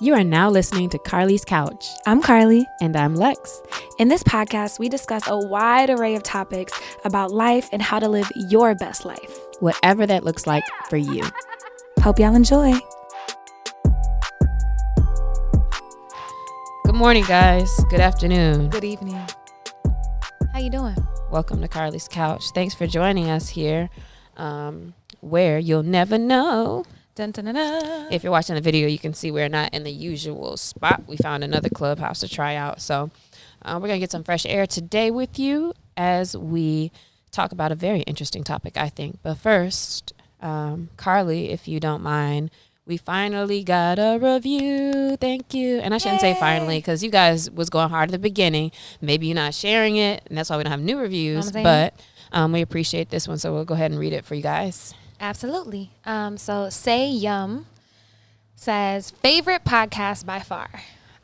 You are now listening to Carlie's Couch. I'm Carlie. And I'm Lex. In this podcast, we discuss a wide array of topics about life and how to live your best life. Whatever that looks like for you. Hope y'all enjoy. Good morning, guys. Good afternoon. Good evening. How you doing? Welcome to Carlie's Couch. Thanks for joining us here, where you'll never know. Dun, dun, dun, dun. If you're watching the video, you can see we're not in the usual spot. We found another clubhouse to try out. So we're going to get some fresh air today with you as we talk about a very interesting topic, I think. But first, Carlie, if you don't mind, we finally got a review. Thank you. And I shouldn't say finally because you guys was going hard at the beginning. Maybe you're not sharing it, and that's why we don't have new reviews. But we appreciate this one, so we'll go ahead and read it for you guys. Absolutely. So Say Yum says, favorite podcast by far.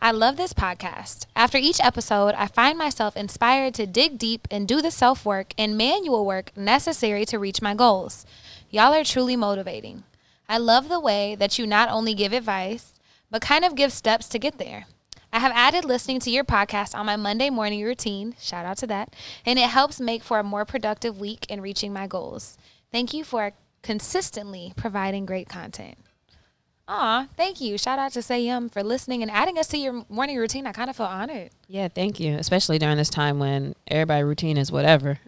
I love this podcast. After each episode, I find myself inspired to dig deep and do the self-work and manual work necessary to reach my goals. Y'all are truly motivating. I love the way that you not only give advice, but kind of give steps to get there. I have added listening to your podcast on my Monday morning routine, shout out to that, and it helps make for a more productive week in reaching my goals. Thank you for consistently providing great content. Aw, thank you. Shout out to Say Yum for listening and adding us to your morning routine. I kind of feel honored. Yeah, thank you. Especially during this time when everybody's routine is whatever.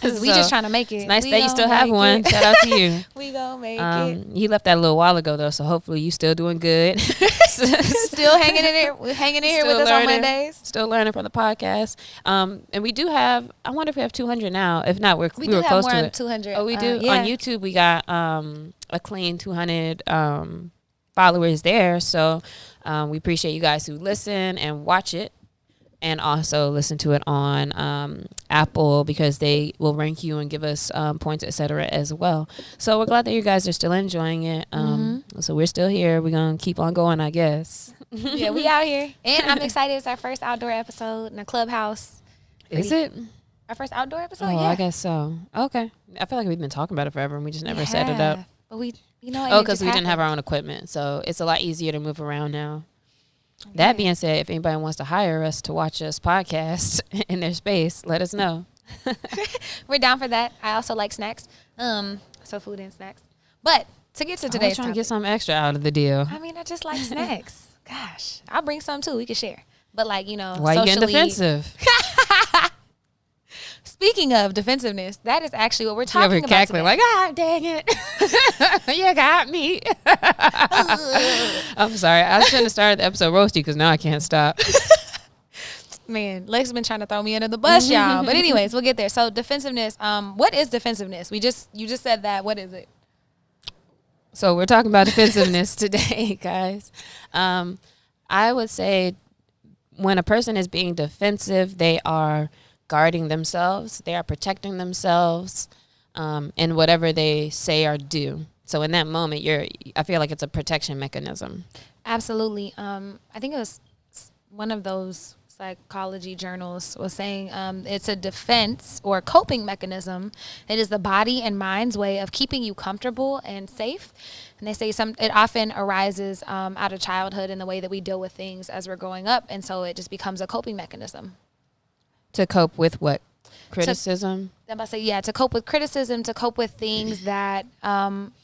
We just trying to make it. It's nice that you still have one. Shout out to you. We gonna make it. You left that a little while ago though, so hopefully you still doing good. Still hanging in here with us on Mondays. Still learning from the podcast. And we do have, I wonder if we have 200 now. If not, we were close to it. 200. Oh, we do? Yeah. On YouTube, we got a clean 200 followers there. So we appreciate you guys who listen and watch it. And also listen to it on Apple because they will rank you and give us points, etc. as well. So we're glad that you guys are still enjoying it. So we're still here. We're going to keep on going, I guess. Yeah, we out here. And I'm excited. It's our first outdoor episode in the clubhouse. Is it? Our first outdoor episode? Oh, yeah. I guess so. Okay. I feel like we've been talking about it forever and we just never set it up. But we, because we didn't have our own equipment. So it's a lot easier to move around now. Okay. That being said, if anybody wants to hire us to watch us podcast in their space, let us know. We're down for that. I also like snacks. So food and snacks. But to get to today's topic, to get something extra out of the deal. I mean, I just like snacks. Gosh, I'll bring some too. We can share. But like, why you getting defensive? Speaking of defensiveness, that is actually what we're talking about cackling today. Like, ah, dang it. You got me. I'm sorry. I shouldn't have started the episode roasty because now I can't stop. Man, Lex has been trying to throw me under the bus, y'all. But anyways, we'll get there. So defensiveness, what is defensiveness? You just said that. What is it? So we're talking about defensiveness today, guys. I would say when a person is being defensive, they are guarding themselves. They are protecting themselves in whatever they say or do. So in that moment, I feel like it's a protection mechanism. Absolutely. I think it was one of those psychology journals was saying it's a defense or coping mechanism. It is the body and mind's way of keeping you comfortable and safe. And they say it often arises out of childhood in the way that we deal with things as we're growing up. And so it just becomes a coping mechanism. To cope with what? Criticism? To cope with criticism, to cope with things that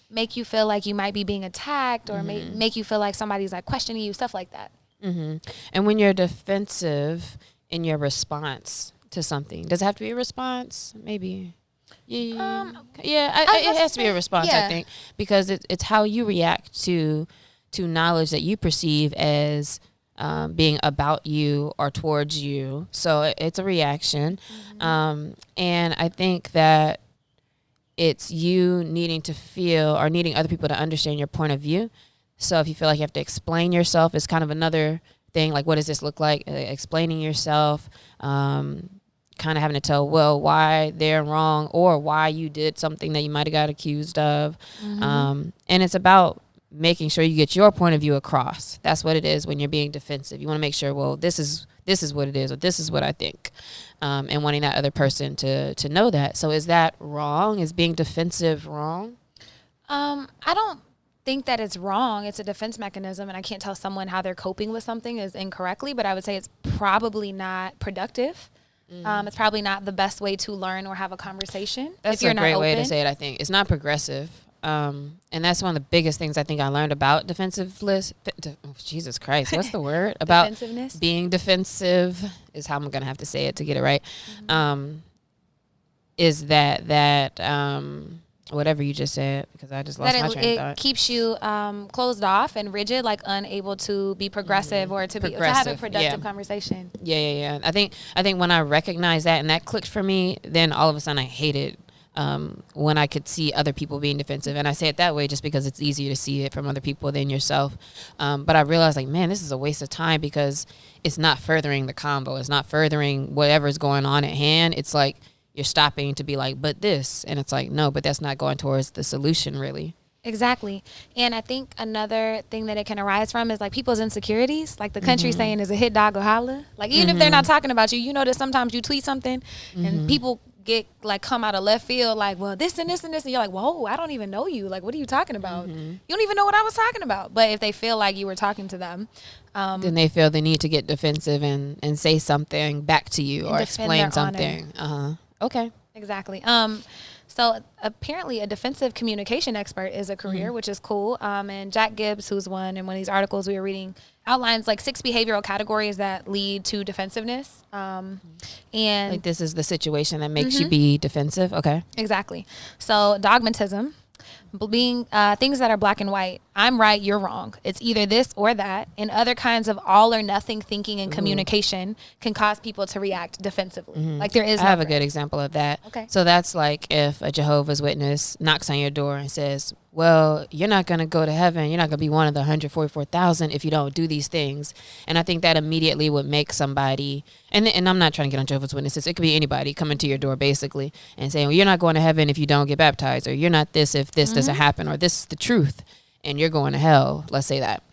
make you feel like you might be being attacked or make you feel like somebody's like questioning you, stuff like that. Mm-hmm. And when you're defensive in your response to something, does it have to be a response? Maybe. Yeah, it has to be a response, I think, because it's how you react to knowledge that you perceive as being about you or towards you. So it's a reaction. And I think that it's you needing to feel or needing other people to understand your point of view. So if you feel like you have to explain yourself, it's kind of another thing. Like, what does this look like? Explaining yourself, kind of having to tell, why they're wrong or why you did something that you might have got accused of. And it's about making sure you get your point of view across. That's what it is when you're being defensive. You want to make sure, this is what it is, or this is what I think, and wanting that other person to know that. So is that wrong? Is being defensive wrong? I don't think that it's wrong. It's a defense mechanism, and I can't tell someone how they're coping with something is incorrectly, but I would say it's probably not productive. It's probably not the best way to learn or have a conversation. That's if you're a great not way open. to say it, I think. It's not progressive. And that's one of the biggest things I think I learned about defensiveness. Jesus Christ, what's the word? About Defensiveness? being defensive is how I'm going to have to say it to get it right. Is that whatever you just said, because I just lost my train of thought. It keeps you closed off and rigid, like unable to be progressive or to have a productive conversation. Yeah. I think when I recognized that and that clicked for me, then all of a sudden I hated when I could see other people being defensive. And I say it that way just because it's easier to see it from other people than yourself. But I realized, like, man, this is a waste of time because it's not furthering the combo. It's not furthering whatever's going on at hand. It's like you're stopping to be like, but this. And it's like, no, but that's not going towards the solution, really. Exactly. And I think another thing that it can arise from is like people's insecurities. Like the country saying is a hit dog or holla. Like even if they're not talking about you, you know that sometimes you tweet something and people get like come out of left field like, well, this and this and this. And you're like, whoa, I don't even know you. Like, what are you talking about? You don't even know what I was talking about. But if they feel like you were talking to them. Then they feel the need to get defensive and say something back to you or explain something. Okay. Exactly. So apparently a defensive communication expert is a career, which is cool. And Jack Gibbs, who's one in one of these articles we were reading, outlines like 6 behavioral categories that lead to defensiveness. And like this is the situation that makes you be defensive. Okay. Exactly. So dogmatism, being things that are black and white. I'm right, you're wrong. It's either this or that. And other kinds of all or nothing thinking and communication can cause people to react defensively. Like there is. I have a good example of that. Okay. So that's like if a Jehovah's Witness knocks on your door and says, well, you're not going to go to heaven. You're not going to be one of the 144,000 if you don't do these things. And I think that immediately would make somebody, and I'm not trying to get on Jehovah's Witnesses. It could be anybody coming to your door basically and saying, well, you're not going to heaven if you don't get baptized, or you're not this if this doesn't happen, or this is the truth and you're going to hell. Let's say that.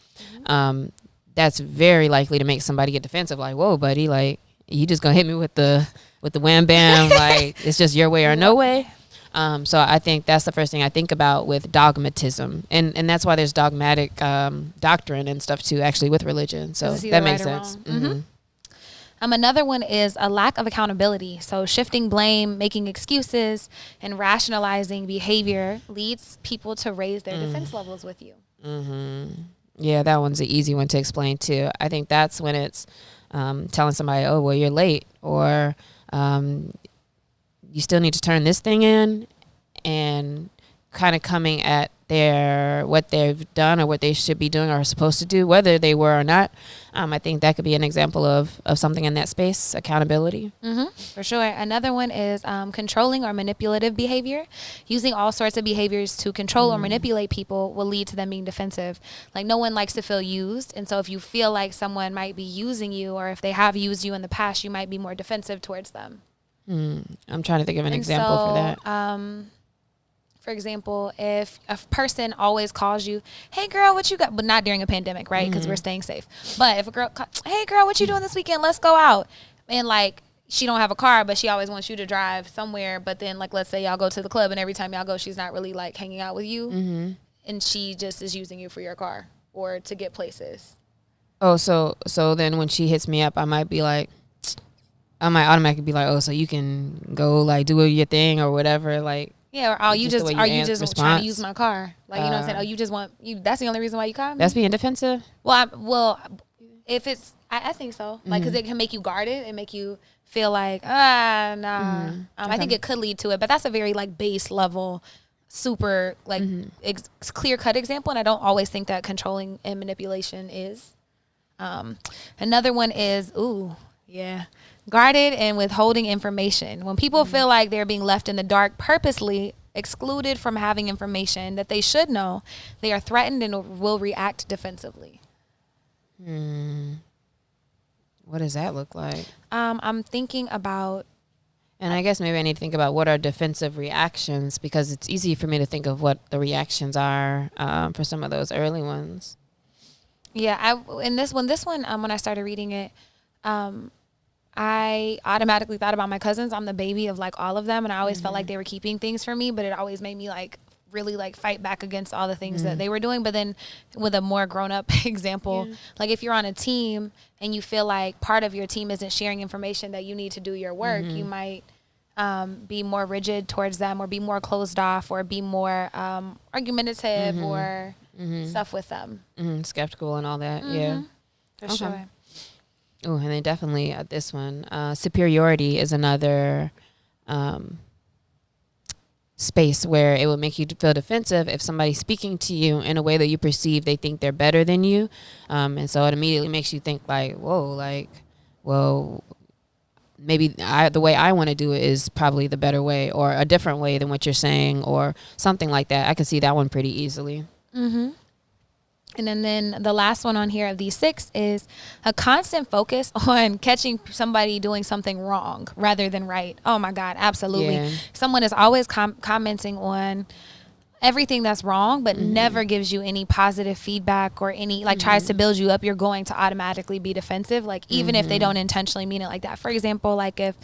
That's very likely to make somebody get defensive. Like, whoa, buddy, like you just going to hit me with the wham bam. Like it's just your way or no way. So I think that's the first thing I think about with dogmatism. And that's why there's dogmatic doctrine and stuff too, actually, with religion. So that makes sense. Another one is a lack of accountability. So shifting blame, making excuses, and rationalizing behavior leads people to raise their defense levels with you. Yeah, that one's an easy one to explain too. I think that's when it's telling somebody, oh, well, you're late, or you still need to turn this thing in, and kind of coming at what they've done or what they should be doing or are supposed to do, whether they were or not. I think that could be an example of something in that space, accountability. For sure. Another one is controlling or manipulative behavior. Using all sorts of behaviors to control or manipulate people will lead to them being defensive. Like no one likes to feel used. And so if you feel like someone might be using you, or if they have used you in the past, you might be more defensive towards them. I'm trying to think of an example for that. For example, if a person always calls you, hey girl, what you got? But not during a pandemic, right? Because we're staying safe. But if a girl, hey girl, what you doing this weekend? Let's go out. And like, she don't have a car, but she always wants you to drive somewhere. But then like, let's say y'all go to the club, and every time y'all go, she's not really like hanging out with you. And she just is using you for your car or to get places. Oh, so then when she hits me up, I might automatically be like, oh, so you can go like do your thing or whatever. Like, yeah, or you just trying to use my car? Like, you know what I'm saying? Oh, you just want you. That's the only reason why you call me. That's being defensive. Well, if it's, I think so. Like, because it can make you guarded and make you feel like, nah. Okay. I think it could lead to it, but that's a very like base level, super like clear cut example, and I don't always think that controlling and manipulation is. Another one is guarded and withholding information. When people feel like they're being left in the dark, purposely excluded from having information that they should know, they are threatened and will react defensively. What does that look like? I'm thinking about... And I guess maybe I need to think about what are defensive reactions, because it's easy for me to think of what the reactions are for some of those early ones. Yeah, this one, when I started reading it, I automatically thought about my cousins. I'm the baby of like all of them, and I always felt like they were keeping things from me, but it always made me like really like fight back against all the things that they were doing. But then with a more grown up example, like if you're on a team and you feel like part of your team isn't sharing information that you need to do your work, you might be more rigid towards them, or be more closed off, or be more argumentative or stuff with them. Skeptical and all that. Yeah. For sure. Oh, and then definitely this one, superiority is another space where it will make you feel defensive if somebody's speaking to you in a way that you perceive they think they're better than you. And so it immediately makes you think like, whoa, like, well, maybe the way I want to do it is probably the better way, or a different way than what you're saying, or something like that. I can see that one pretty easily. And then the last one on here of these 6 is a constant focus on catching somebody doing something wrong rather than right. Oh my God, absolutely. Yeah. Someone is always commenting on everything that's wrong, but never gives you any positive feedback or any, like, tries to build you up. You're going to automatically be defensive, like, even if they don't intentionally mean it like that. For example, like if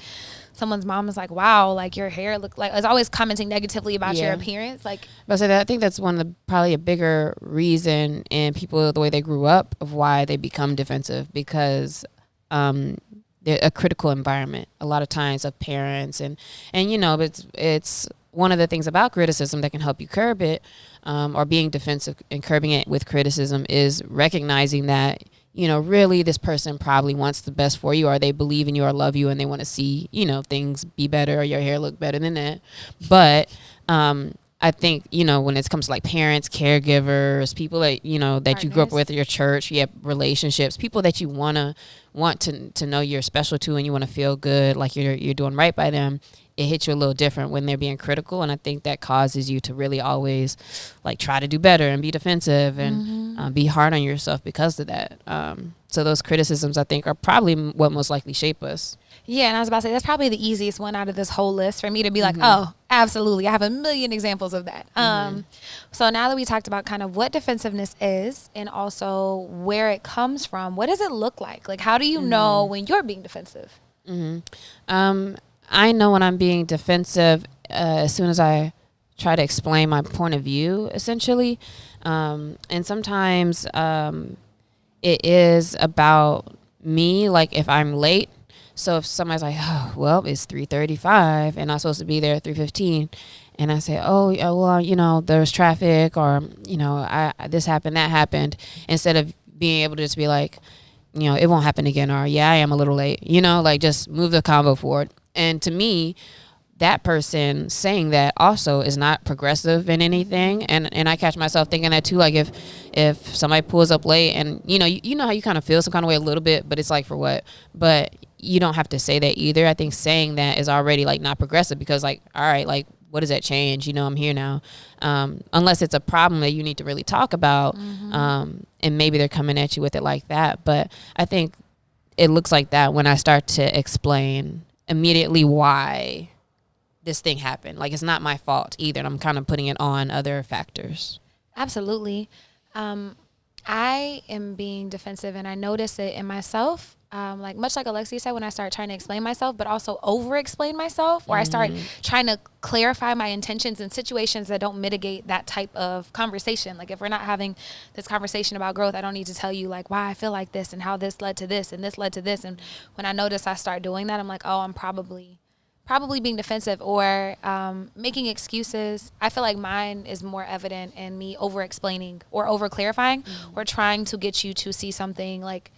someone's mom is like, wow, like your hair look like, is always commenting negatively about your appearance. Like, but I think that's one of the, probably a bigger reason in people, the way they grew up, of why they become defensive, because they're a critical environment a lot of times of parents, and you know, it's one of the things about criticism that can help you curb it, or being defensive and curbing it with criticism, is recognizing that, you know, really this person probably wants the best for you, or they believe in you or love you and they want to see, you know, things be better or your hair look better than that. But I think, you know, when it comes to like parents, caregivers, people that, you know, that you grew up with, your church, you have relationships, people that you want to know you're special to, and you want to feel good, like you're doing right by them, it hits you a little different when they're being critical. And I think that causes you to really always like try to do better and be defensive and be hard on yourself because of that. So those criticisms, I think, are probably what most likely shape us. Yeah, and I was about to say, that's probably the easiest one out of this whole list for me to be like, oh, absolutely. I have a million examples of that. So now that we talked about kind of what defensiveness is and also where it comes from, what does it look like? Like, how do you know when you're being defensive? I know when I'm being defensive as soon as I try to explain my point of view, essentially. And sometimes it is about me, like if I'm late. So if somebody's like, oh, well, it's 3:35 and I'm supposed to be there at 3:15, and I say, oh, yeah, well, you know, there's traffic, or, you know, this happened, that happened, instead of being able to just be like, you know, it won't happen again, or yeah, I am a little late, you know, like just move the convo forward. And to me, that person saying that also is not progressive in anything. And I catch myself thinking that too. Like if somebody pulls up late and, you know how you kind of feel some kind of way a little bit, but it's like, for what? But you don't have to say that either. I think saying that is already like not progressive, because like, all right, like what does that change? You know, I'm here now. Unless it's a problem that you need to really talk about. And maybe they're coming at you with it like that. But I think it looks like that when I start to explain immediately why this thing happened. Like, it's not my fault either. And I'm kind of putting it on other factors. Absolutely. I am being defensive, and I notice it in myself. Like much like Alexia said, when I start trying to explain myself, but also over-explain myself, or I start trying to clarify my intentions in situations that don't mitigate that type of conversation. Like if we're not having this conversation about growth, I don't need to tell you like why I feel like this and how this led to this and this led to this. And when I notice I start doing that, I'm like, oh, I'm probably being defensive, or making excuses. I feel like mine is more evident in me over-explaining or over-clarifying, or trying to get you to see something, like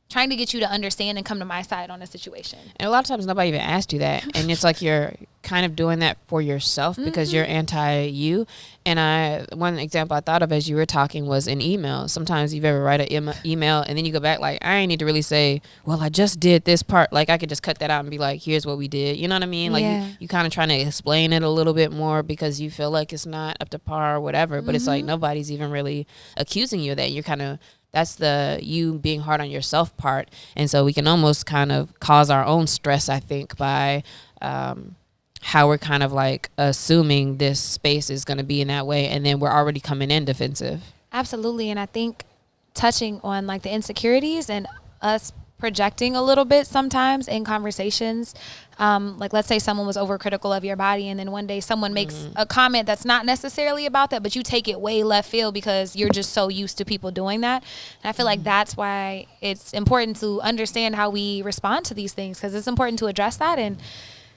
trying to get you to understand and come to my side on a situation. And a lot of times nobody even asked you that. And it's like you're kind of doing that for yourself because you're anti-you. And one example I thought of as you were talking was an email. Sometimes you've ever write an email and then you go back like, I ain't need to really say, well, I just did this part. Like I could just cut that out and be like, here's what we did. You know what I mean? Like you kind of trying to explain it a little bit more because you feel like it's not up to par or whatever. But it's like nobody's even really accusing you of that. You're kind of, that's the you being hard on yourself part. And so we can almost kind of cause our own stress, I think, by how we're kind of like assuming this space is going to be in that way. And then we're already coming in defensive. Absolutely. And I think touching on like the insecurities and us projecting a little bit sometimes in conversations. Like, let's say someone was overcritical of your body, and then one day someone makes a comment that's not necessarily about that, but you take it way left field because you're just so used to people doing that. And I feel like that's why it's important to understand how we respond to these things, because it's important to address that, and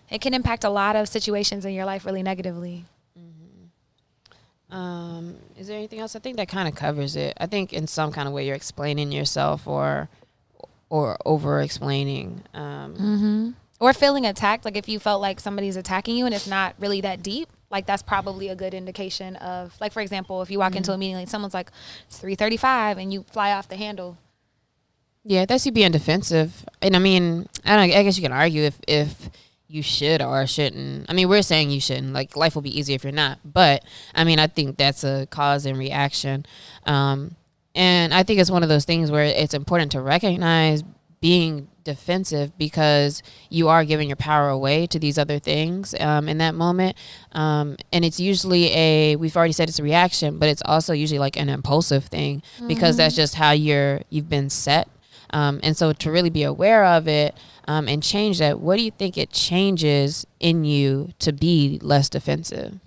it can impact a lot of situations in your life really negatively. Is there anything else? I think that kind of covers it. I think in some kind of way you're explaining yourself or over explaining. Or feeling attacked. Like if you felt like somebody's attacking you and it's not really that deep, like that's probably a good indication of, like, for example, if you walk into a meeting and someone's like, it's 3:35 and you fly off the handle. Yeah, that's you being defensive. And I mean, I guess you can argue if you should or shouldn't. I mean, we're saying you shouldn't. Like, life will be easier if you're not. But, I mean, I think that's a cause and reaction. And I think it's one of those things where it's important to recognize being defensive because you are giving your power away to these other things in that moment. And it's usually we've already said it's a reaction, but it's also usually like an impulsive thing because that's just how you've been set. And so to really be aware of it and change that, what do you think it changes in you to be less defensive?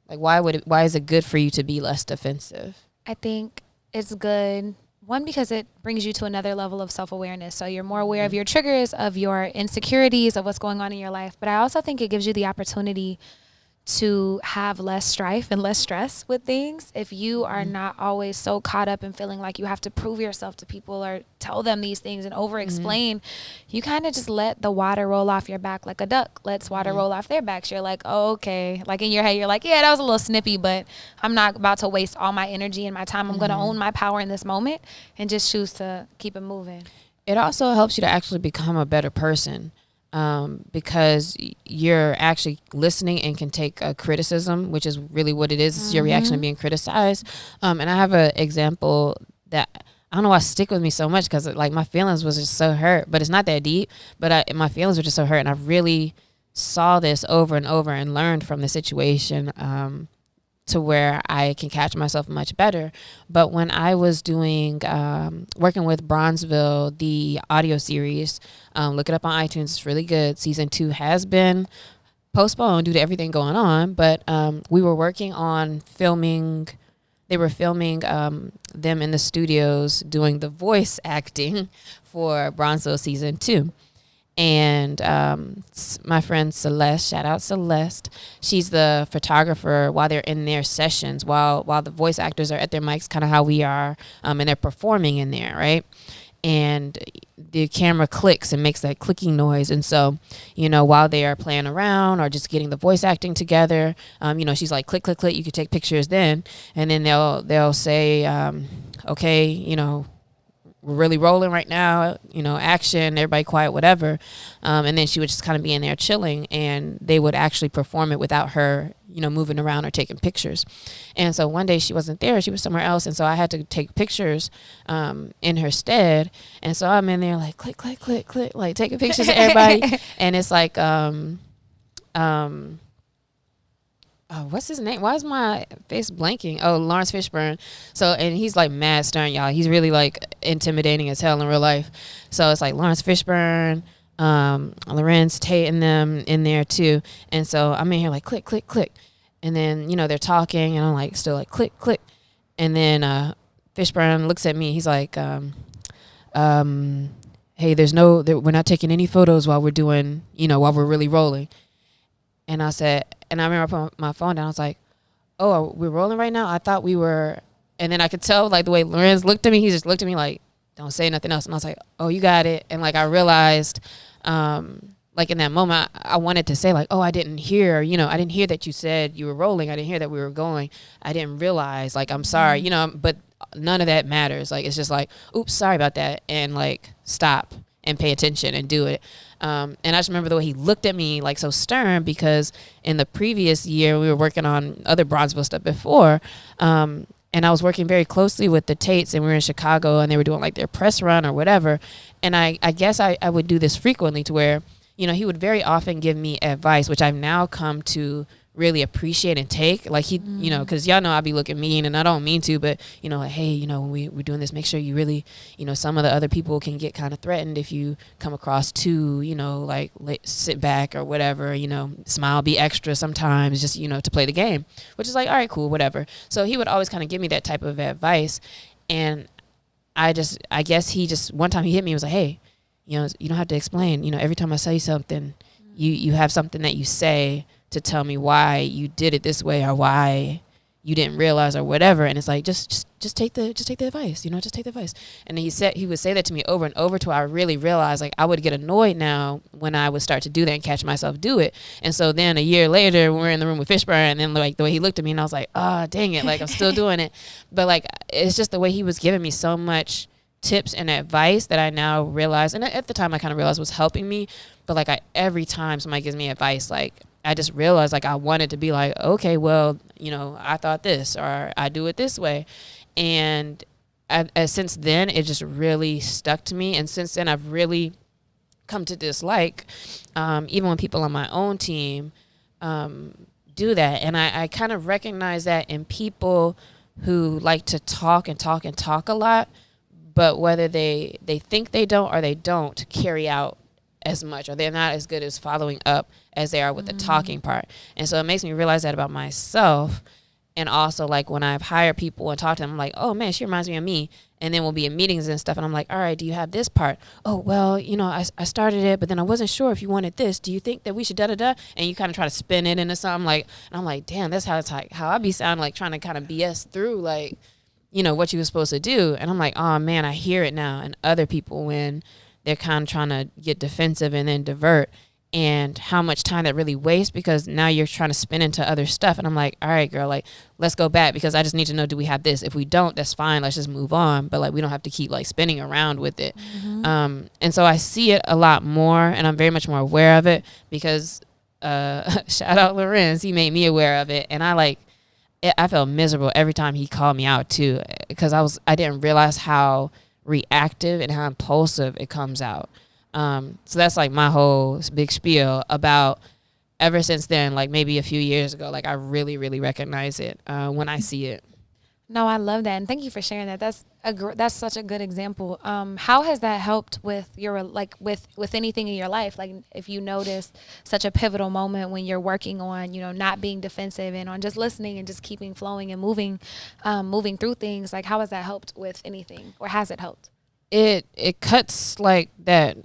Like, why is it good for you to be less defensive? I think it's good, one, because it brings you to another level of self-awareness. So you're more aware of your triggers, of your insecurities, of what's going on in your life. But I also think it gives you the opportunity to have less strife and less stress with things. If you are not always so caught up in feeling like you have to prove yourself to people or tell them these things and over explain, you kind of just let the water roll off your back like a duck lets water roll off their backs. You're like, oh, okay. Like in your head, you're like, yeah, that was a little snippy, but I'm not about to waste all my energy and my time. I'm going to own my power in this moment and just choose to keep it moving. It also helps you to actually become a better person. Because you're actually listening and can take a criticism, which is really what it is. It's your reaction to being criticized. And I have an example that I don't know why it stick with me so much because like my feelings was just so hurt, but it's not that deep. But my feelings were just so hurt, and I really saw this over and over and learned from the situation to where I can catch myself much better. But when I was doing working with Bronzeville, the audio series, look it up on iTunes. It's really good. Season 2 has been postponed due to everything going on, but we were working on filming. They were filming them in the studios doing the voice acting for Bronzeville season 2. And my friend Celeste, shout out Celeste, she's the photographer while they're in their sessions, while the voice actors are at their mics, kind of how we are, and they're performing in there, right? And the camera clicks and makes that clicking noise. And so, while they are playing around or just getting the voice acting together, she's like, click, click, click, you could take pictures then. And then they'll say, okay, we're really rolling right now, action, everybody quiet, whatever. And then she would just kind of be in there chilling, and they would actually perform it without her, moving around or taking pictures. And so one day she wasn't there, she was somewhere else. And so I had to take pictures in her stead. And so I'm in there like, click, click, click, click, like taking pictures of everybody. And it's like, what's his name? Why is my face blanking? Oh, Lawrence Fishburne. So, and he's like mad stern, y'all. He's really like intimidating as hell in real life. So it's like Lawrence Fishburne, Lorenz Tate and them in there too. And so I'm in here like click, click, click. And then, they're talking and I'm like still like click, click. And then Fishburne looks at me. He's like, hey, we're not taking any photos while we're doing, while we're really rolling. And I said, and I remember I put my phone down. I was like, oh, we're rolling right now? I thought we were. And then I could tell, like, the way Lorenz looked at me, he just looked at me like, don't say nothing else. And I was like, oh, you got it. And, like, I realized, like, in that moment, I wanted to say, like, oh, I didn't hear, I didn't hear that you said you were rolling. I didn't hear that we were going. I didn't realize, like, I'm sorry, but none of that matters. Like, it's just like, oops, sorry about that. And, like, stop and pay attention and do it. And I just remember the way he looked at me like so stern, because in the previous year we were working on other Bronzeville stuff before. And I was working very closely with the Tates, and we were in Chicago and they were doing like their press run or whatever. And I guess I would do this frequently to where, he would very often give me advice, which I've now come to really appreciate and take. Like he, you know, because y'all know I be looking mean and I don't mean to, but, you know, like, hey, you know, when we're doing this, make sure you really, you know, some of the other people can get kind of threatened if you come across too, you know, like sit back or whatever, you know, smile, be extra sometimes just, you know, to play the game, which is like, all right, cool, whatever. So he would always kind of give me that type of advice. And I guess he just, one time he hit me and was like, hey, you know, you don't have to explain, you know, every time I say something, you have something that you say to tell me why you did it this way or why you didn't realize or whatever. And it's like, just take the advice, you know, just take the advice. And he would say that to me over and over till I really realized, like, I would get annoyed now when I would start to do that and catch myself do it. And so then a year later, we're in the room with Fishburne, and then like the way he looked at me and I was like, oh, dang it. Like, I'm still doing it. But like, it's just the way he was giving me so much tips and advice that I now realize, and at the time I kind of realized was helping me. But like, every time somebody gives me advice, like, I just realized, like, I wanted to be like, okay, well, you know, I thought this, or I do it this way. And since then, it just really stuck to me. And since then, I've really come to dislike, even when people on my own team do that. And I kind of recognize that in people who like to talk and talk and talk a lot, but whether they think they don't or they don't carry out as much, or they're not as good as following up as they are with the talking part. And so it makes me realize that about myself. And also, like, when I've hired people and talked to them, I'm like, oh man, she reminds me of me. And then we'll be in meetings and stuff, and I'm like, all right, do you have this part? Oh, well, you know, I started it, but then I wasn't sure if you wanted this. Do you think that we should da-da-da? And you kind of try to spin it into something, like, and I'm like, damn, that's how it's like, how I be sounding, like, trying to kind of BS through, like, you know, what you were supposed to do. And I'm like, oh man, I hear it now. And other people, when they're kind of trying to get defensive and then divert, and how much time that really wastes, because now you're trying to spin into other stuff. And I'm like, all right, girl, like, let's go back, because I just need to know, do we have this? If we don't, that's fine. Let's just move on. But like, we don't have to keep like spinning around with it. And so I see it a lot more, and I'm very much more aware of it, because shout out Lorenz, he made me aware of it. And I felt miserable every time he called me out too, because I didn't realize how reactive and how impulsive it comes out. So that's like my whole big spiel about, ever since then, like maybe a few years ago, like I really, really recognize it when I see it. No, I love that. And thank you for sharing that. That's such a good example. How has that helped with your, like, with anything in your life? Like, if you notice such a pivotal moment when you're working on, you know, not being defensive and on just listening and just keeping flowing and moving through things, like, how has that helped with anything, or has it helped? It cuts like that,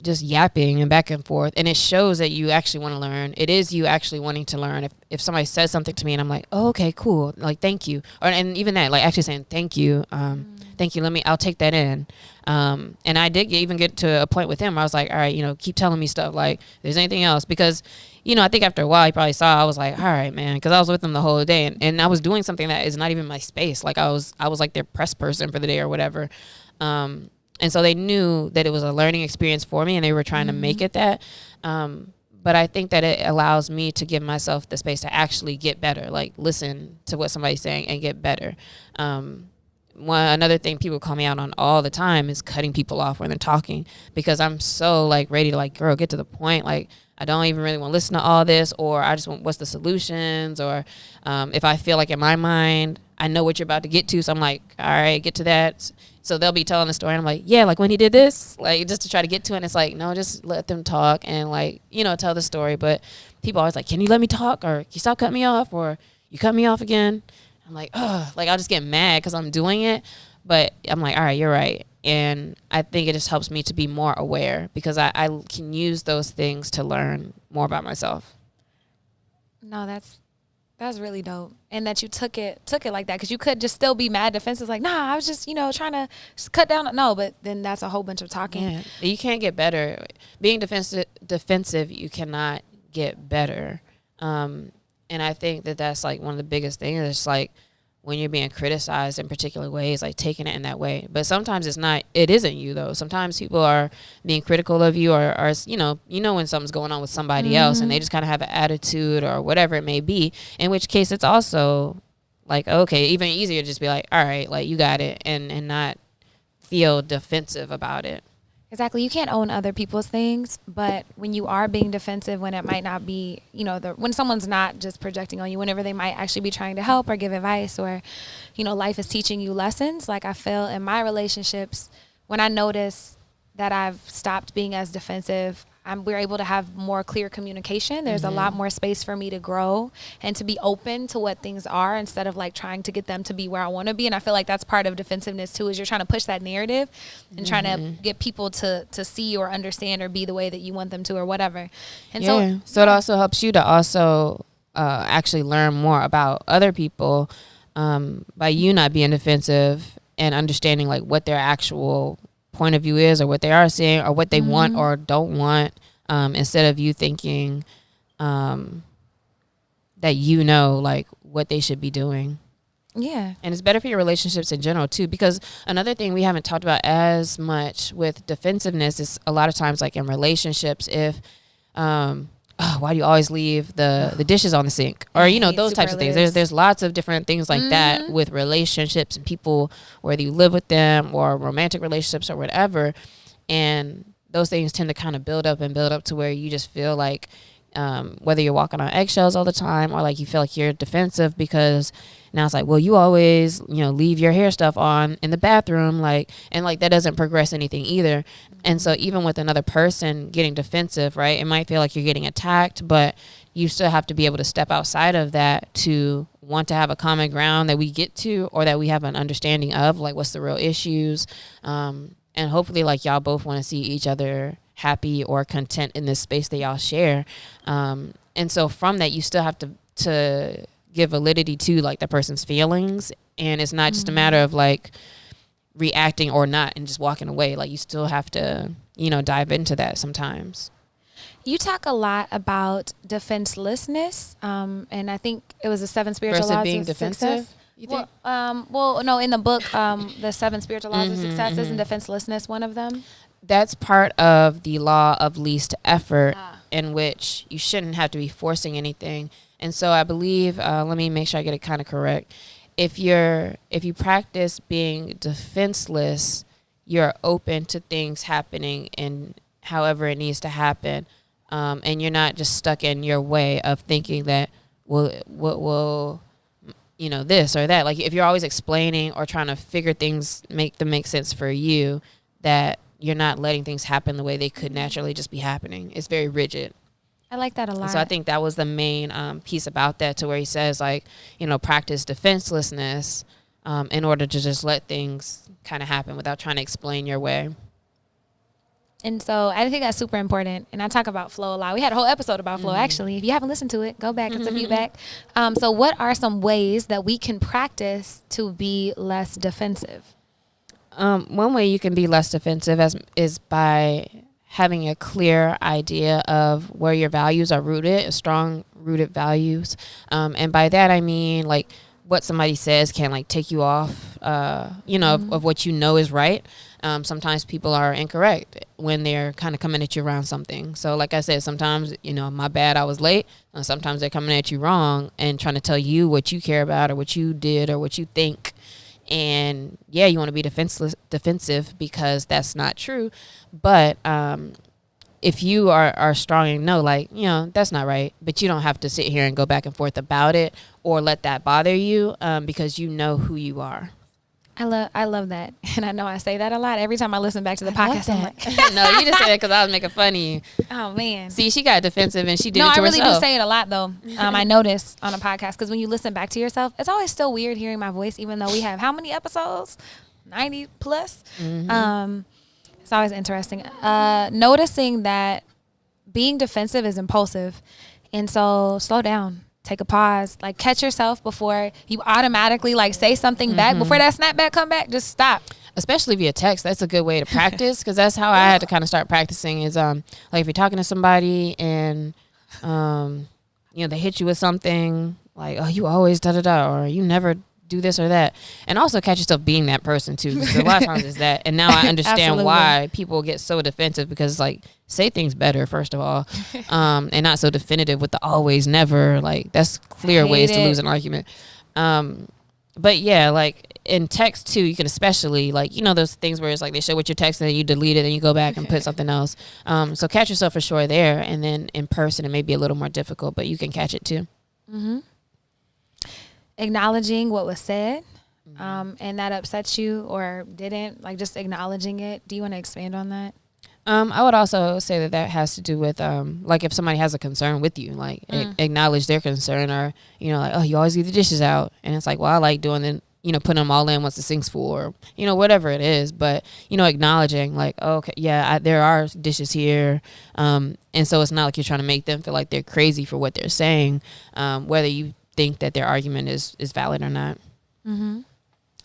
just yapping and back and forth, and it shows that you actually want to learn. It is you actually wanting to learn. If somebody says something to me and I'm like, oh, okay, cool, like, thank you, and even that, like, actually saying thank you, I'll take that in. And I did even get to a point with him where I was like, all right, you know, keep telling me stuff, like, if there's anything else, because, you know, I think after a while he probably saw I was like, all right, man, because I was with him the whole day, and I was doing something that is not even my space. Like, I was like their press person for the day or whatever. And so they knew that it was a learning experience for me, and they were trying to make it that. But I think that it allows me to give myself the space to actually get better, like listen to what somebody's saying and get better. Another thing people call me out on all the time is cutting people off when they're talking, because I'm so like ready to, like, girl, get to the point. Like, I don't even really want to listen to all this, or I just want, what's the solutions? Or if I feel like in my mind, I know what you're about to get to. So I'm like, all right, get to that. So they'll be telling the story, and I'm like, yeah, like when he did this, like, just to try to get to it. And it's like, no, just let them talk and, like, you know, tell the story. But people always like, can you let me talk? Or can you stop cutting me off? Or you cut me off again? I'm like, ugh, like, I'll just get mad because I'm doing it. But I'm like, all right, you're right. And I think it just helps me to be more aware, because I can use those things to learn more about myself. No, that's really dope. And that you took it like that, because you could just still be mad defensive, like, nah, I was just, you know, trying to cut down. No, but then that's a whole bunch of talking. Yeah. You can't get better. Being defensive, you cannot get better. And I think that that's like one of the biggest things. It's like, when you're being criticized in particular ways, like taking it in that way. But sometimes it isn't you though. Sometimes people are being critical of you, or you know when something's going on with somebody else, and they just kind of have an attitude or whatever it may be, in which case it's also like, okay, even easier to just be like, all right, like, you got it, and not feel defensive about it. Exactly. You can't own other people's things, but when you are being defensive, when it might not be, when someone's not just projecting on you, whenever they might actually be trying to help or give advice, or, life is teaching you lessons. Like I feel in my relationships, when I notice that I've stopped being as defensive, we're able to have more clear communication. There's a lot more space for me to grow and to be open to what things are, instead of like trying to get them to be where I want to be. And I feel like that's part of defensiveness too, is you're trying to push that narrative and trying to get people to see or understand or be the way that you want them to, or whatever. And so it also helps you to also actually learn more about other people by you not being defensive and understanding like what their actual point of view is, or what they are saying, or what they want or don't want, instead of you thinking that like what they should be doing. Yeah. And it's better for your relationships in general too, because another thing we haven't talked about as much with defensiveness is a lot of times like in relationships, if why do you always leave the dishes on the sink, or those types of things. There's lots of different things like that with relationships and people, whether you live with them or romantic relationships or whatever, and those things tend to kind of build up to where you just feel like whether you're walking on eggshells all the time, or like you feel like you're defensive because now it's like, well, you always leave your hair stuff on in the bathroom, and that doesn't progress anything either. And so even with another person getting defensive, right, it might feel like you're getting attacked, but you still have to be able to step outside of that to want to have a common ground that we get to, or that we have an understanding of, like what's the real issues, and hopefully like y'all both want to see each other happy or content in this space that y'all share. And so from that, you still have to give validity to like the person's feelings, and it's not just a matter of like reacting or not and just walking away. Like you still have to dive into that sometimes. You talk a lot about defenselessness, and I think it was the 7 spiritual laws being of defensive. Success. You think? No, in the book, the 7 spiritual laws of success, isn't defenselessness one of them? That's part of the law of least effort, in which you shouldn't have to be forcing anything. And so I believe, let me make sure I get it kind of correct. If you practice being defenseless, you're open to things happening and however it needs to happen. And you're not just stuck in your way of thinking that, well, what will, this or that. Like if you're always explaining or trying to figure things, make them make sense for you, that you're not letting things happen the way they could naturally just be happening. It's very rigid. I like that a lot. And so I think that was the main piece about that, to where he says like, practice defenselessness in order to just let things kind of happen without trying to explain your way. And so I think that's super important. And I talk about flow a lot. We had a whole episode about flow, actually. If you haven't listened to it, go back. It's a few back. So what are some ways that we can practice to be less defensive? One way you can be less defensive is by having a clear idea of where your values are rooted, strong rooted values. And by that, I mean like what somebody says can like take you off, of what is right. Sometimes people are incorrect when they're kind of coming at you around something. So like I said, sometimes, my bad, I was late. Sometimes they're coming at you wrong and trying to tell you what you care about or what you did or what you think. And yeah, you want to be defensive because that's not true. But if you are strong and know, like, that's not right, but you don't have to sit here and go back and forth about it or let that bother you because you know who you are. I love that. And I know I say that a lot. Every time I listen back to the podcast, I'm like, no, you just said it because I was making fun of you. Oh, man. See, she got defensive and she did it to herself. No, I really herself. do say it a lot, though. I notice on a podcast, because when you listen back to yourself, it's always still weird hearing my voice, even though we have how many episodes? 90 plus? It's always interesting. Noticing that being defensive is impulsive. And so slow down. Take a pause, like catch yourself before you automatically like say something back. Before that snapback come back, just stop. Especially via text, that's a good way to practice, because that's how I had to kind of start practicing is like if you're talking to somebody and they hit you with something like, oh, you always da-da-da, or you never do this or that, and also catch yourself being that person too, because a lot of times it's that. And now I understand why people get so defensive, because it's like, say things better first of all, and not so definitive with the always never. Like that's clear ways to lose an argument. But yeah, like in text too, you can especially, like, you know, those things where it's like they show what you're texting and you delete it and you go back and put something else. So catch yourself for sure there. And then in person, it may be a little more difficult, but you can catch it too. Mm-hmm. Acknowledging what was said, and that upsets you or didn't, like just acknowledging it. Do you want to expand on that? I would also say that has to do with, like, if somebody has a concern with you, like, acknowledge their concern, or, you know, like, oh, you always leave the dishes out. And it's like, well, I like doing it, you know, putting them all in once the sink's full, or, you know, whatever it is. But, you know, acknowledging, like, oh, okay, yeah, there are dishes here. And so it's not like you're trying to make them feel like they're crazy for what they're saying, whether you think that their argument is valid or not. Mm-hmm.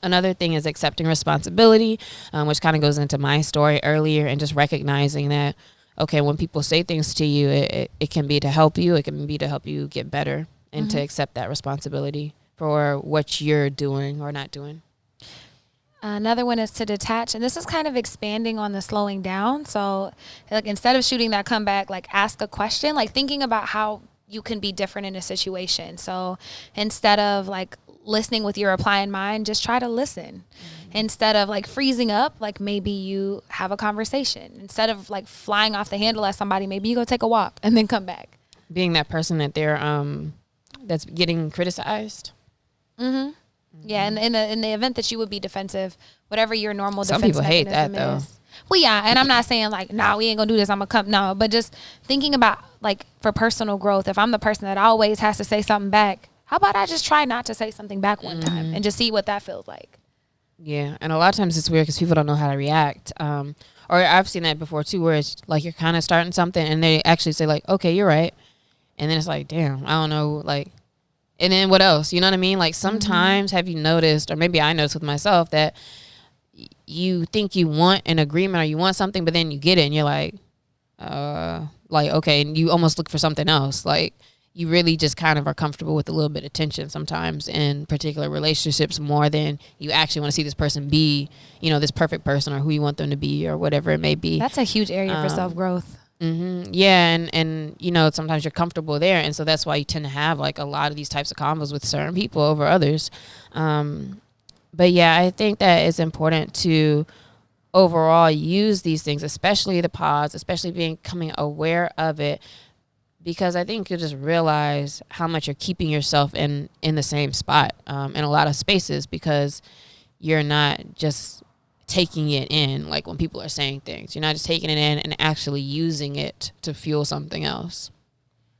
Another thing is accepting responsibility, which kind of goes into my story earlier, and just recognizing that, okay, when people say things to you, it can be to help you. It can be to help you get better, and to accept that responsibility for what you're doing or not doing. Another one is to detach. And this is kind of expanding on the slowing down. So like, instead of shooting that comeback, like ask a question, like thinking about how you can be different in a situation. So instead of like listening with your reply in mind, just try to listen. Instead of like freezing up, like maybe you have a conversation. Instead of like flying off the handle at somebody, maybe you go take a walk and then come back. Being that person that they're that's getting criticized. Mm-hmm. Yeah, and in the event that you would be defensive, whatever your normal defense mechanism hate that though. Is. Well, yeah, and I'm not saying like, nah, we ain't gonna do this, I'm gonna come. No, but just thinking about like for personal growth, if I'm the person that always has to say something back, how about I just try not to say something back one time and just see what that feels like? Yeah, and a lot of times it's weird because people don't know how to react. Or I've seen that before too, where it's like you're kind of starting something and they actually say like, okay, you're right. And then it's like, damn, I don't know, like, and then what else? You know what I mean? Like sometimes have you noticed, or maybe I noticed with myself, that you think you want an agreement or you want something, but then you get it and you're like, okay, and you almost look for something else. Like, you really just kind of are comfortable with a little bit of tension sometimes in particular relationships, more than you actually want to see this person be, you know, this perfect person or who you want them to be or whatever it may be. That's a huge area for self-growth. Mm-hmm. Yeah, and you know, sometimes you're comfortable there, and so that's why you tend to have like a lot of these types of convos with certain people over others. But yeah, I think that it's important to overall use these things, especially the pause, especially becoming aware of it, because I think you'll just realize how much you're keeping yourself in the same spot in a lot of spaces, because you're not just taking it in, like when people are saying things. You're not just taking it in and actually using it to fuel something else.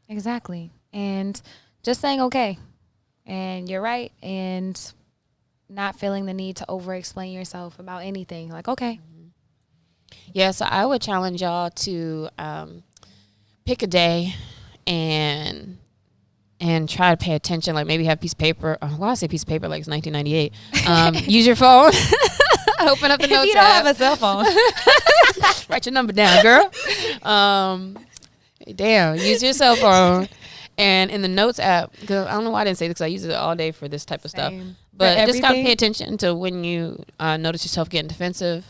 Exactly. And just saying, okay, and you're right, and not feeling the need to over-explain yourself about anything. Like, okay. Yeah, so I would challenge y'all to pick a day and try to pay attention. Like maybe have a piece of paper. Well, I say piece of paper like it's 1998. Use your phone. Open up the notes if you don't app. have a cell phone. Write your number down, girl. Use your cell phone. And in the notes app, because I don't know why I didn't say this, because I use it all day for this type of stuff. But just kind of pay attention to when you notice yourself getting defensive,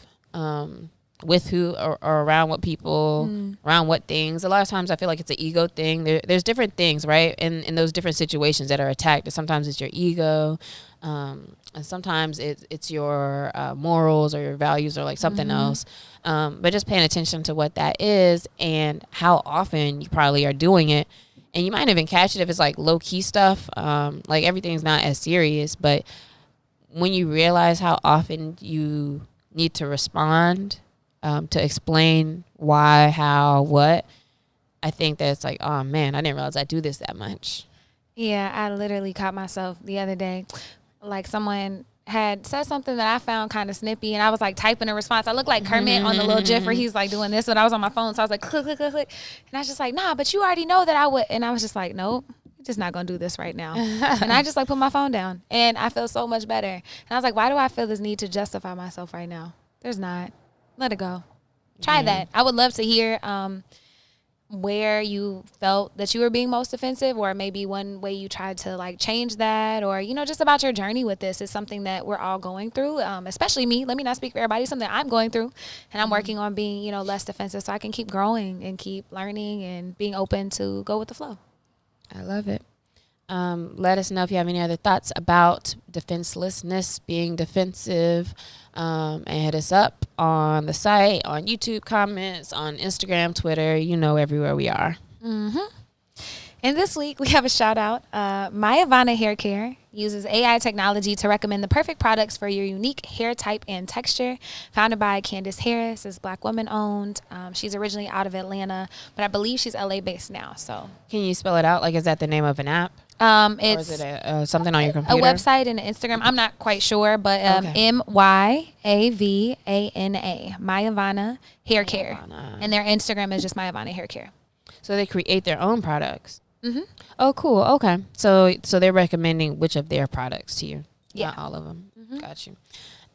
with who or around what people, around what things. A lot of times I feel like it's an ego thing. There's different things, right? In those different situations that are attacked. And sometimes it's your ego. And sometimes it's your morals or your values or like something else. But just paying attention to what that is and how often you probably are doing it. And you might even catch it if it's like low key stuff. Like everything's not as serious, but when you realize how often you need to respond to explain why, how, what, I think that it's like, oh man, I didn't realize I do this that much. Yeah, I literally caught myself the other day. Like someone had said something that I found kind of snippy, and I was like typing a response. I looked like Kermit on the little GIF where he's like doing this, but I was on my phone, so I was like click, click, click, click. And I was just like, nah, but you already know that I would. And I was just like, nope, we're just not gonna do this right now. And I just like put my phone down, and I feel so much better. And I was like, why do I feel this need to justify myself right now? There's not. Let it go. Try that. I would love to hear where you felt that you were being most offensive, or maybe one way you tried to like change that, or, you know, just about your journey with this. Is something that we're all going through, especially me. Let me not speak for everybody. Something I'm going through, and I'm working on being, you know, less defensive so I can keep growing and keep learning and being open to go with the flow. I love it. Let us know if you have any other thoughts about defenselessness, being defensive, and hit us up on the site, on YouTube comments, on Instagram, Twitter, everywhere we are. Mm-hmm. And this week, we have a shout out. My Ivana Hair Care uses AI technology to recommend the perfect products for your unique hair type and texture. Founded by Candace Harris, is Black woman owned. She's originally out of Atlanta, but I believe she's LA based now. So, can you spell it out? Like, is that the name of an app? It's or is it something on your computer? A website and an Instagram. I'm not quite sure, but MyAvana, My Ivana Hair Care, and their Instagram is just My Ivana Hair Care. So they create their own products. Mm-hmm. Oh, cool. Okay. So they're recommending which of their products to you? Yeah, not all of them. Mm-hmm. Got you.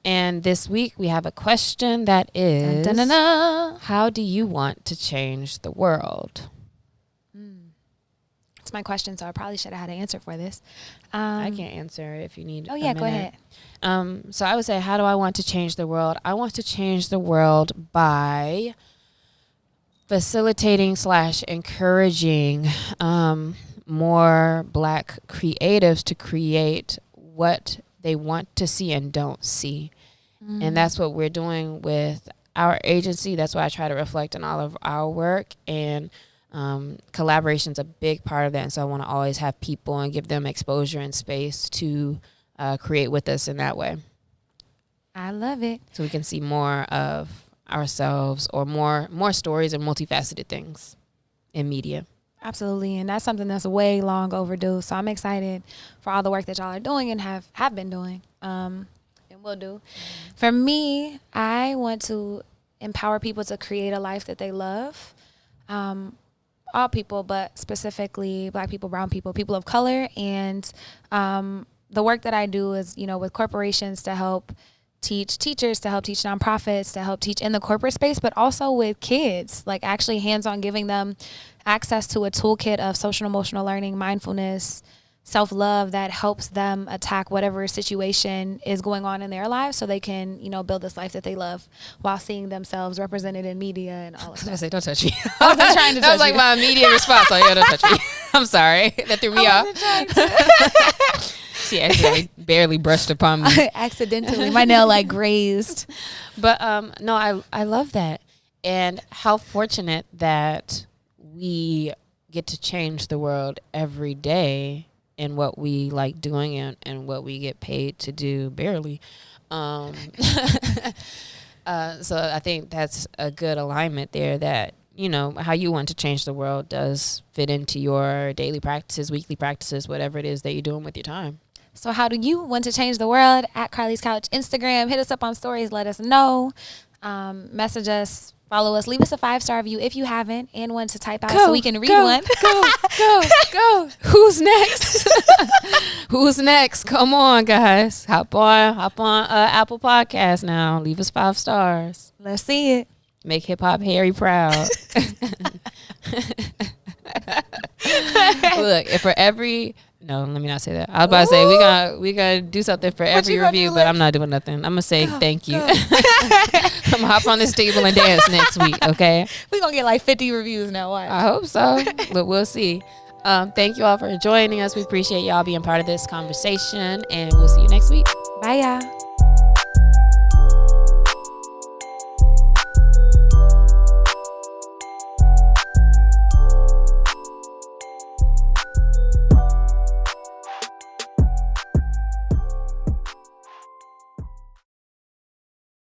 And this week we have a question that is, dun, dun, dun, dun. How do you want to change the world? It's my question, so I probably should have had an answer for this. I can't answer if you need. Oh yeah, go ahead. So I would say, how do I want to change the world? I want to change the world by facilitating / encouraging more Black creatives to create what they want to see and don't see. And that's what we're doing with our agency. That's why I try to reflect on all of our work, and collaboration's a big part of that. And so I want to always have people and give them exposure and space to create with us in that way. I love it. So we can see more of ourselves, or more stories and multifaceted things in media. Absolutely. And that's something that's way long overdue. So I'm excited for all the work that y'all are doing and have been doing and will do. For me, I want to empower people to create a life that they love. All people, but specifically Black people, brown people, people of color. And the work that I do is, with corporations to help teach teachers, to help teach nonprofits, to help teach in the corporate space, but also with kids, like actually hands-on, giving them access to a toolkit of social emotional learning, mindfulness, self-love that helps them attack whatever situation is going on in their lives, so they can, build this life that they love while seeing themselves represented in media and all of that. I was going to say, don't touch me. I wasn't trying to touch you. That was like my immediate response. Oh, yeah, don't touch me. I'm sorry. That threw me off. She actually barely brushed upon me. Accidentally. My nail grazed. But no, I love that. And how fortunate that we get to change the world every day in what we like doing and what we get paid to do, barely. So I think that's a good alignment there, that how you want to change the world does fit into your daily practices, weekly practices, whatever it is that you're doing with your time. So how do you want to change the world? At Carlie's Couch Instagram. Hit us up on stories. Let us know. Message us. Follow us. Leave us a 5-star review if you haven't, and one to type out so we can read one. Go. Who's next? Who's next? Come on, guys. Hop on Apple Podcasts now. Leave us 5 stars. Let's see it. Make Hip Hop Harry proud. Look, if for every... No, let me not say that. I was about to say we gotta do something for every review, but I'm not doing nothing. I'm gonna say thank you. I'm gonna hop on this table and dance next week, okay? We're gonna get 50 reviews now. Watch. I hope so, but we'll see. Thank you all for joining us. We appreciate y'all being part of this conversation, and we'll see you next week. Bye, y'all.